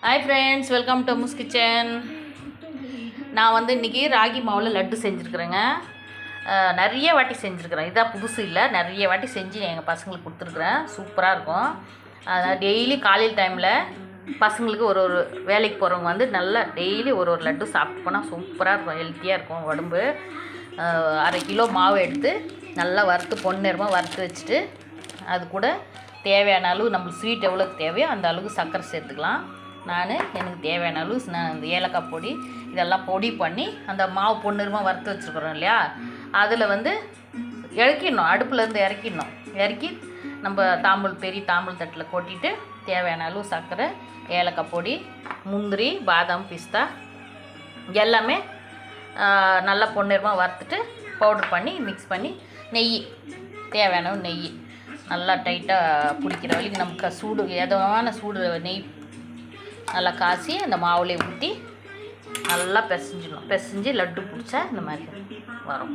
Hi friends, welcome to Ammu's Kitchen. நான் வந்து இன்றைக்கி ராகி மாவில் லட்டு செஞ்சுருக்குறேங்க. நிறைய வாட்டி செஞ்சுருக்குறேன். இதான் புதுசு இல்லை, நிறைய வாட்டி செஞ்சு எங்கள் பசங்களுக்கு கொடுத்துருக்குறேன். சூப்பராக இருக்கும். அதான் டெய்லி காலையில் டைமில் பசங்களுக்கு ஒரு வேலைக்கு போகிறவங்க வந்து நல்லா டெய்லி ஒரு லட்டு சாப்பிட்டு போனால் சூப்பராக இருக்கும், ஹெல்த்தியாக இருக்கும் உடம்பு. 1/2 கிலோ மாவு எடுத்து நல்லா வறுத்து பொன்னிறமாக வறுத்து வச்சுட்டு அது கூட தேவையான அளவு நம்மளுக்கு ஸ்வீட் எவ்வளோக்கு தேவையோ அந்த அளவுக்கு சர்க்கரை சேர்த்துக்கலாம். எனக்கு தேவையான அளவு நான் இந்த ஏலக்காய் பொடி இதெல்லாம் பொடி பண்ணி அந்த மாவு பொன்னிறமாக வறுத்து வச்சுருக்குறோம் இல்லையா, அதில் வந்து இறக்கிடணும், அடுப்புலேருந்து இறக்கி நம்ம பெரிய தாம்பூல் தட்டில் கொட்டிட்டு தேவையான அளவு சர்க்கரை, ஏலக்காய் பொடி, முந்திரி, பாதாம், பிஸ்தா எல்லாமே நல்லா பொன்னிறமாக வறுத்துட்டு பவுட்ரு பண்ணி மிக்ஸ் பண்ணி தேவையான நெய் நல்லா டைட்டாக பிடிக்கிற வரைக்கும் நமக்கு எதமான சூடு நெய் நல்லா காய்ச்சி அந்த மாவுலேயே ஊற்றி நல்லா பிசைஞ்சு லட்டு பிடிச்சா இந்த மாதிரி வரும்.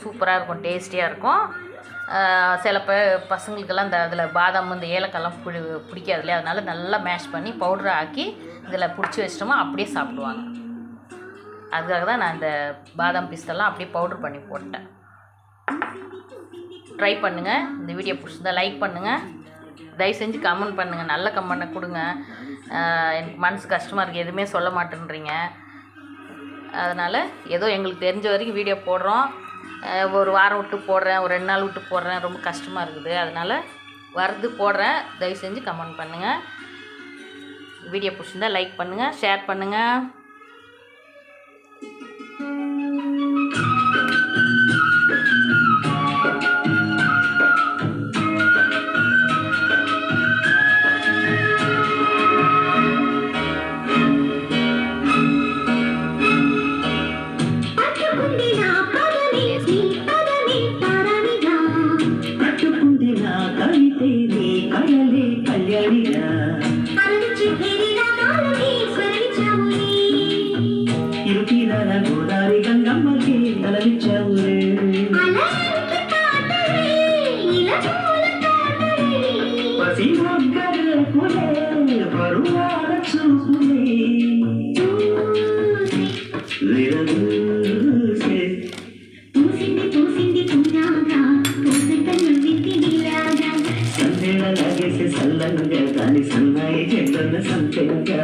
சூப்பராக இருக்கும், டேஸ்டியாக இருக்கும். சில பசங்களுக்கெல்லாம் அதில் பாதாம் இந்த ஏலக்காய்லாம் பிடிக்காது இல்லையா, அதனால் நல்லா மேஷ் பண்ணி பவுடரை ஆக்கி இதில் பிடிச்சி வச்சிட்டோமா அப்படியே சாப்பிடுவாங்க. அதுக்காக தான் நான் இந்த பாதாம் பிஸ்தெல்லாம் அப்படியே பவுட்ரு பண்ணி போட்டேன். ட்ரை பண்ணுங்கள். இந்த வீடியோ பிடிச்சிருந்தா லைக் பண்ணுங்கள், தயவு செஞ்சு கமெண்ட் பண்ணுங்கள், நல்ல கமெண்ட்டை கொடுங்க. எனக்கு மனசு கஷ்டமாக இருக்குது, எதுவுமே சொல்ல மாட்டேன்றீங்க. அதனால் ஏதோ எங்களுக்கு தெரிஞ்ச வரைக்கும் வீடியோ போடுறோம். ஒரு வாரம் விட்டு போடுறேன், ஒரு 2 நாள் விட்டு போடுறேன், ரொம்ப கஷ்டமாக இருக்குது. அதனால் வரது போடுறேன், தயவு செஞ்சு கமெண்ட் பண்ணுங்கள். வீடியோ பிடிச்சிருந்தா லைக் பண்ணுங்கள், ஷேர் பண்ணுங்கள். గోదావరి గంగమ్మకి తలవిచ్చావురే పసి మొగ్గలకులే పరువాల చూపులే విరదూసే పూసింది పుణ్యాగా సందేళ లాగేసే సల్లంగా దాని సన్నాయి చెడ్డన్న సంతేగా